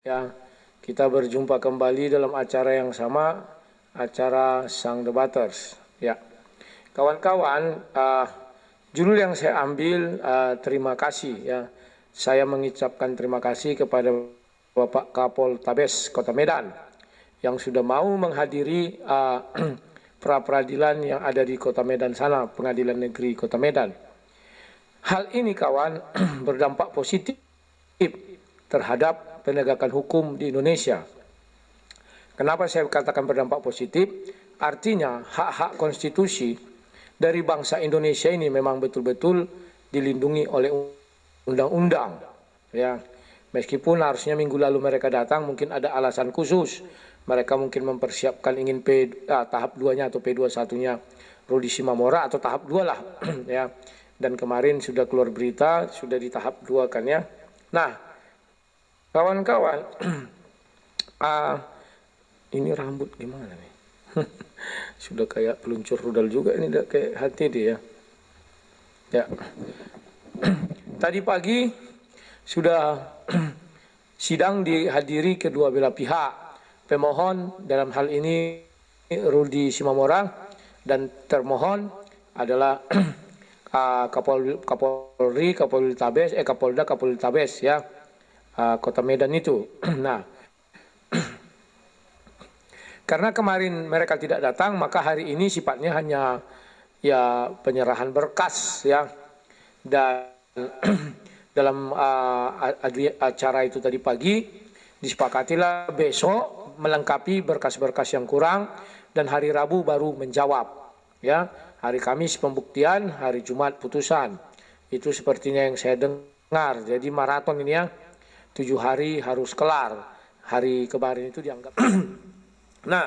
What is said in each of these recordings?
Ya, kita berjumpa kembali dalam acara yang sama, acara Sang Debaters. Ya, kawan-kawan, judul yang saya ambil terima kasih. Ya, saya mengucapkan terima kasih kepada Bapak Kapoltabes Kota Medan yang sudah mau menghadiri pra peradilan yang ada di Kota Medan sana, Pengadilan Negeri Kota Medan. Hal ini kawan berdampak positif terhadap penegakan hukum di Indonesia. Kenapa saya katakan berdampak positif? Artinya hak-hak konstitusi dari bangsa Indonesia ini memang betul-betul dilindungi oleh undang-undang. Ya, meskipun harusnya minggu lalu mereka datang, mungkin ada alasan khusus. Mereka mungkin mempersiapkan ingin tahap 2-nya atau P21-nya Rudi Simamora atau tahap 2 lah. Ya. Dan kemarin sudah keluar berita, sudah di tahap 2 kan ya. Nah, kawan-kawan, ini rambut gimana nih? Sudah kayak peluncur rudal juga ini, udah kayak hati dia ya. Ya. Tadi pagi sudah sidang dihadiri kedua belah pihak. Pemohon dalam hal ini Rudi Simamora dan termohon adalah Kapolri, Kapolda, Kapoltabes ya. Kota Medan itu. Nah, karena kemarin mereka tidak datang, maka hari ini sifatnya hanya ya penyerahan berkas ya. Dan dalam acara itu tadi pagi disepakatilah besok melengkapi berkas-berkas yang kurang dan hari Rabu baru menjawab ya. Hari Kamis pembuktian, hari Jumat putusan. Itu sepertinya yang saya dengar. Jadi maraton ini ya. 7 hari harus kelar. Hari kemarin itu dianggap. Nah,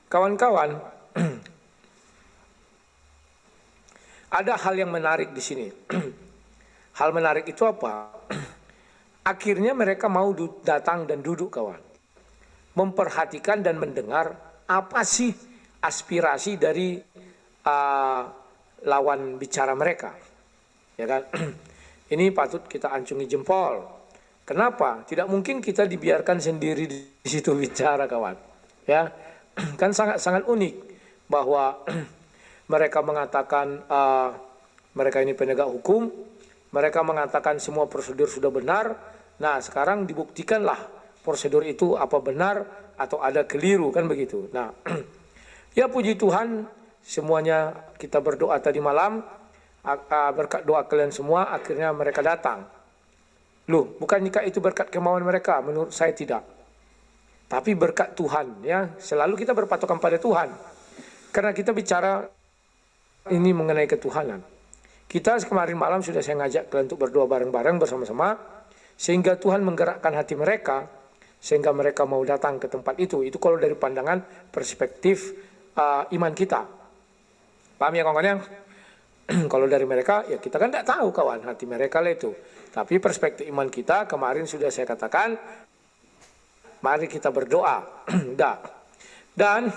kawan-kawan, ada hal yang menarik di sini. Hal menarik itu apa? Akhirnya mereka mau datang dan duduk kawan. Memperhatikan dan mendengar apa sih aspirasi dari lawan bicara mereka. Ya kan? Ini patut kita acungi jempol. Kenapa? Tidak mungkin kita dibiarkan sendiri di situ bicara kawan. Ya, kan sangat unik bahwa mereka mengatakan mereka ini penegak hukum, mereka mengatakan semua prosedur sudah benar. Nah, sekarang dibuktikanlah prosedur itu apa benar atau ada keliru kan begitu. Nah, ya puji Tuhan semuanya kita berdoa tadi malam berkat doa kalian semua akhirnya mereka datang. Loh, bukankah itu berkat kemauan mereka? Menurut saya tidak. Tapi berkat Tuhan, ya. Selalu kita berpatokan pada Tuhan. Karena kita bicara ini mengenai ketuhanan. Kita kemarin malam sudah saya ngajak kalian untuk berdoa bareng-bareng bersama-sama. Sehingga Tuhan menggerakkan hati mereka. Sehingga mereka mau datang ke tempat itu. Itu kalau dari pandangan perspektif iman kita. Paham ya kawan-kawan? Kalau dari mereka, ya kita kan tidak tahu kawan hati mereka lah itu. Tapi perspektif iman kita kemarin sudah saya katakan, mari kita berdoa. Dan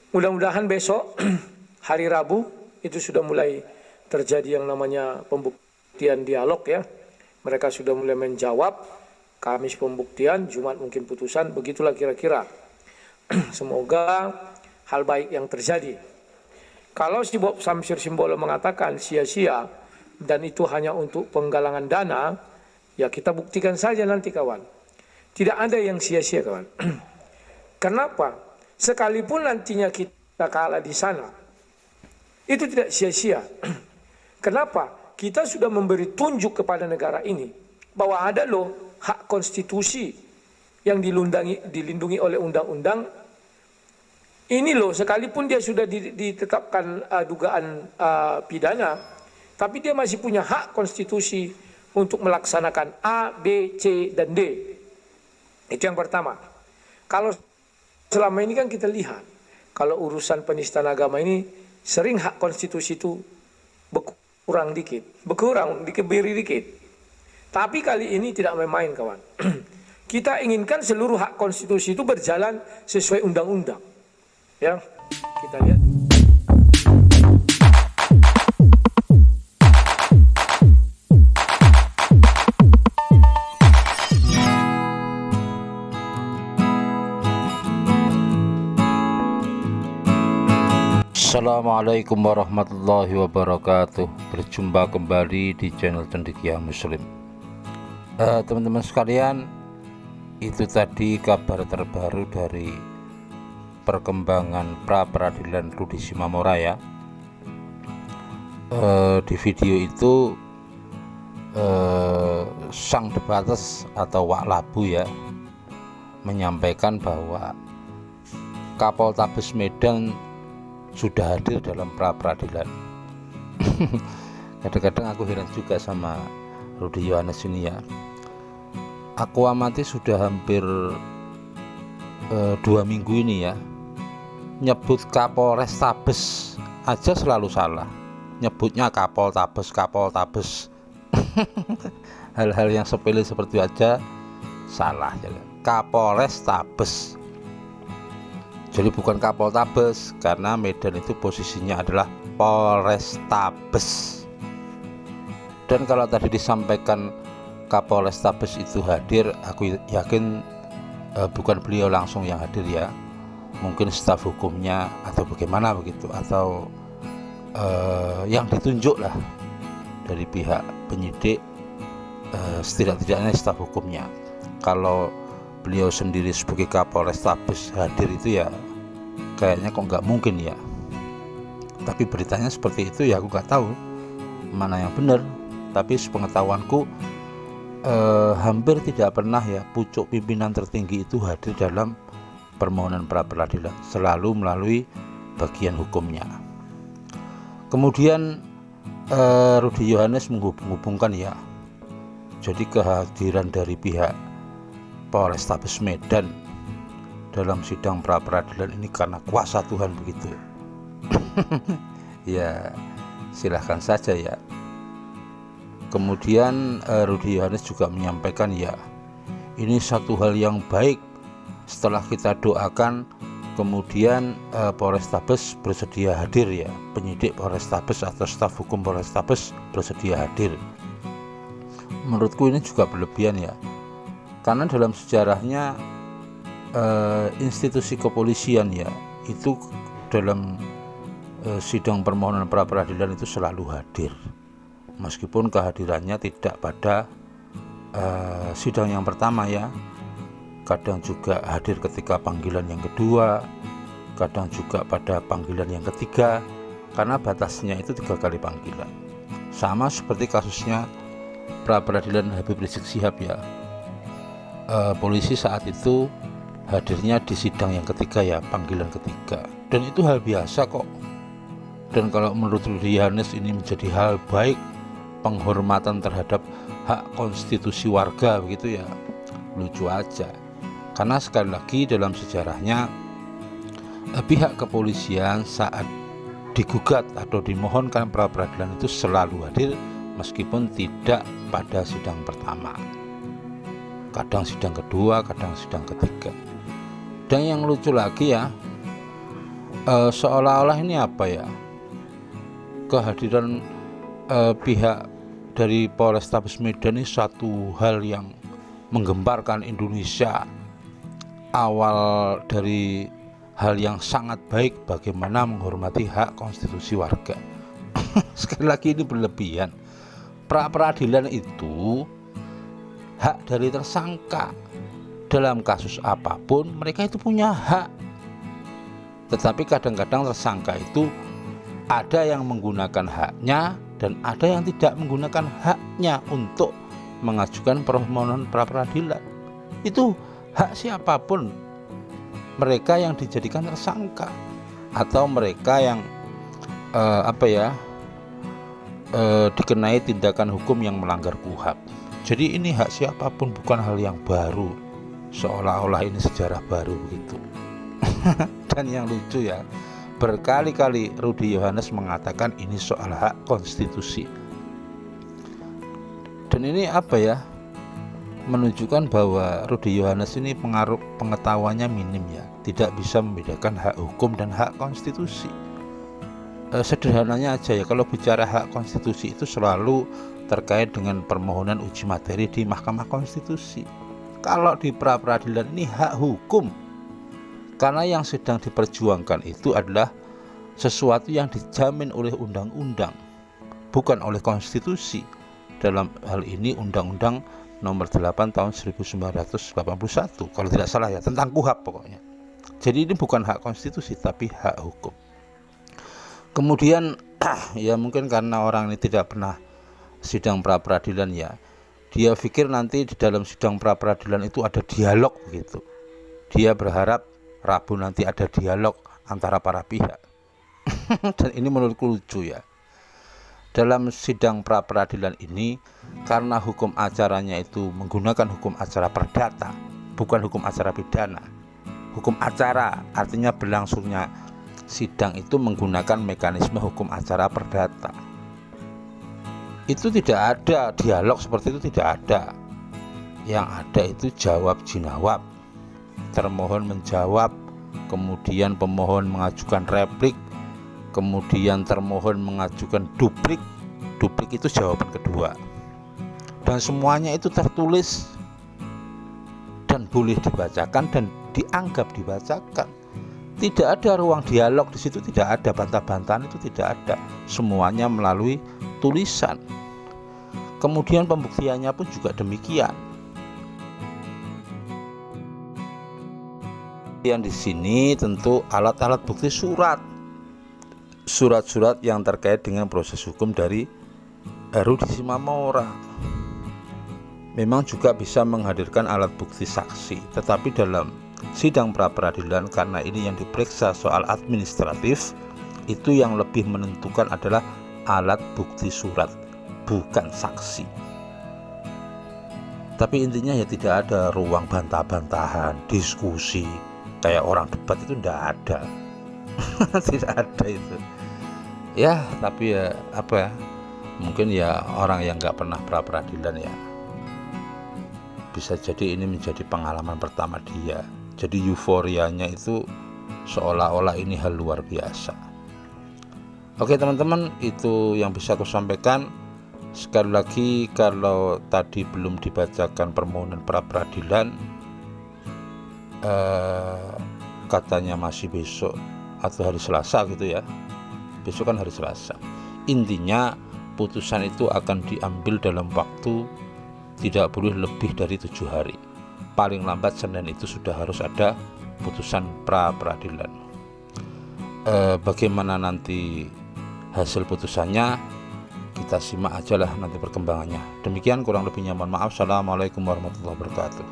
mudah-mudahan besok hari Rabu itu sudah mulai terjadi yang namanya pembuktian dialog ya. Mereka sudah mulai menjawab, Kamis pembuktian, Jumat mungkin putusan, begitulah kira-kira. Semoga hal baik yang terjadi. Kalau si Bob Samsir Simbolo mengatakan sia-sia dan itu hanya untuk penggalangan dana, ya kita buktikan saja nanti kawan. Tidak ada yang sia-sia kawan. Kenapa? Sekalipun nantinya kita kalah di sana, itu tidak sia-sia. Kenapa? Kita sudah memberi tunjuk kepada negara ini bahwa ada loh hak konstitusi yang dilindungi oleh undang-undang. Ini loh, sekalipun dia sudah ditetapkan dugaan pidana, tapi dia masih punya hak konstitusi untuk melaksanakan A, B, C, dan D. Itu yang pertama. Kalau selama ini kan kita lihat, kalau urusan penistaan agama ini, sering hak konstitusi itu berkurang dikit, dikebiri dikit. Tapi kali ini tidak main-main kawan. Kita inginkan seluruh hak konstitusi itu berjalan sesuai undang-undang. Ya, kita lihat. Assalamualaikum warahmatullahi wabarakatuh. Berjumpa kembali di channel Cendekia Muslim. Teman-teman sekalian, itu tadi kabar terbaru dari perkembangan pra peradilan Rudi Simamora ya. Di video itu sang debates atau Wak Labu ya menyampaikan bahwa Kapoltabes Medan sudah hadir dalam pra peradilan. Kadang-kadang aku heran juga sama Rudi Yohanes ini ya. Aku amati sudah hampir 2 minggu ini ya, nyebut Kapolres Tabes aja selalu salah, nyebutnya Kapoltabes. Hal-hal yang sepele seperti itu aja salah ya. Kapolres Tabes, jadi bukan Kapoltabes, karena Medan itu posisinya adalah Polrestabes. Dan kalau tadi disampaikan Kapolrestabes itu hadir, aku yakin bukan beliau langsung yang hadir ya, mungkin staf hukumnya atau bagaimana begitu, atau yang ditunjuk lah dari pihak penyidik, setidak-tidaknya staf hukumnya. Kalau beliau sendiri sebagai Kapolrestabes hadir itu ya kayaknya kok nggak mungkin ya. Tapi beritanya seperti itu ya, aku nggak tahu mana yang benar. Tapi sepengetahuanku hampir tidak pernah ya pucuk pimpinan tertinggi itu hadir dalam permohonan pra peradilan, selalu melalui bagian hukumnya. Kemudian Rudi Yohanes menghubung-hubungkan ya, jadi kehadiran dari pihak Polrestabes Medan dalam sidang pra peradilan ini karena kuasa Tuhan begitu. Ya silahkan saja ya. Kemudian Rudi Yohanes juga menyampaikan ya, ini satu hal yang baik setelah kita doakan, kemudian Polrestabes bersedia hadir ya, penyidik Polrestabes atau staf hukum Polrestabes bersedia hadir. Menurutku ini juga berlebihan ya, karena dalam sejarahnya institusi kepolisian ya itu dalam sidang permohonan pra peradilan itu selalu hadir, meskipun kehadirannya tidak pada sidang yang pertama ya, kadang juga hadir ketika panggilan yang kedua, kadang juga pada panggilan yang ketiga, karena batasnya itu 3 kali panggilan. Sama seperti kasusnya pra peradilan Habib Rizik Syihab ya. Polisi saat itu hadirnya di sidang yang ketiga ya, panggilan ketiga, dan itu hal biasa kok. Dan kalau menurut Rudi Yohanes ini menjadi hal baik, penghormatan terhadap hak konstitusi warga begitu ya, lucu aja. Karena sekali lagi dalam sejarahnya pihak kepolisian saat digugat atau dimohonkan pra peradilan itu selalu hadir, meskipun tidak pada sidang pertama, kadang sidang kedua, kadang sidang ketiga. Dan yang lucu lagi ya, seolah-olah ini apa ya, kehadiran pihak dari Polrestabes Medan ini satu hal yang menggemparkan Indonesia, awal dari hal yang sangat baik bagaimana menghormati hak konstitusi warga. Sekali lagi ini berlebihan. Pra peradilan itu hak dari tersangka. Dalam kasus apapun mereka itu punya hak. Tetapi kadang-kadang tersangka itu ada yang menggunakan haknya dan ada yang tidak menggunakan haknya untuk mengajukan permohonan pra peradilan. Itu hak siapapun, mereka yang dijadikan tersangka atau mereka yang dikenai tindakan hukum yang melanggar KUHAP. Jadi ini hak siapapun, bukan hal yang baru, seolah-olah ini sejarah baru begitu. Dan yang lucu ya, berkali-kali Rudi Yohanes mengatakan ini soal hak konstitusi. Dan ini menunjukkan bahwa Rudi Yohanes ini pengetahuannya minim ya, tidak bisa membedakan hak hukum dan hak konstitusi. Sederhananya aja ya, kalau bicara hak konstitusi itu selalu terkait dengan permohonan uji materi di Mahkamah Konstitusi. Kalau di pra peradilan ini hak hukum, karena yang sedang diperjuangkan itu adalah sesuatu yang dijamin oleh undang-undang, bukan oleh konstitusi. Dalam hal ini Undang-Undang Nomor 8 Tahun 1981, kalau tidak salah ya, tentang KUHP pokoknya. Jadi ini bukan hak konstitusi tapi hak hukum. Kemudian ya mungkin karena orang ini tidak pernah sidang pra peradilan ya, dia pikir nanti di dalam sidang pra peradilan itu ada dialog begitu. Dia berharap Rabu nanti ada dialog antara para pihak. Dan ini menurutku lucu ya. Dalam sidang pra peradilan ini, karena hukum acaranya itu menggunakan hukum acara perdata, bukan hukum acara pidana. Hukum acara artinya berlangsungnya sidang itu menggunakan mekanisme hukum acara perdata. Itu tidak ada dialog seperti itu, tidak ada. Yang ada itu jawab jinawab, termohon menjawab, kemudian pemohon mengajukan replik, kemudian termohon mengajukan duplik. Duplik itu jawaban kedua, dan semuanya itu tertulis dan boleh dibacakan dan dianggap dibacakan. Tidak ada ruang dialog di situ, tidak ada bantah-bantahan, itu tidak ada. Semuanya melalui tulisan. Kemudian pembuktiannya pun juga demikian. Yang di sini tentu alat-alat bukti surat-surat yang terkait dengan proses hukum dari Rudi Simamora. Memang juga bisa menghadirkan alat bukti saksi, tetapi dalam sidang pra peradilan karena ini yang diperiksa soal administratif, itu yang lebih menentukan adalah alat bukti surat, bukan saksi. Tapi intinya ya tidak ada ruang bantah-bantahan, diskusi kayak orang debat, itu tidak ada. Tidak ada itu ya. Tapi ya apa ya, mungkin ya orang yang nggak pernah pra peradilan ya, bisa jadi ini menjadi pengalaman pertama dia. Jadi euforianya itu seolah-olah ini hal luar biasa. Oke teman-teman, itu yang bisa aku sampaikan. Sekali lagi, kalau tadi belum dibacakan permohonan pra peradilan, katanya masih besok atau hari Selasa gitu ya. Besok kan hari Selasa. Intinya putusan itu akan diambil dalam waktu tidak boleh lebih dari 7 hari. Paling lambat Senin itu sudah harus ada putusan pra peradilan. Bagaimana nanti hasil putusannya, kita simak aja lah nanti perkembangannya. Demikian kurang lebihnya, mohon maaf. Assalamualaikum warahmatullahi wabarakatuh.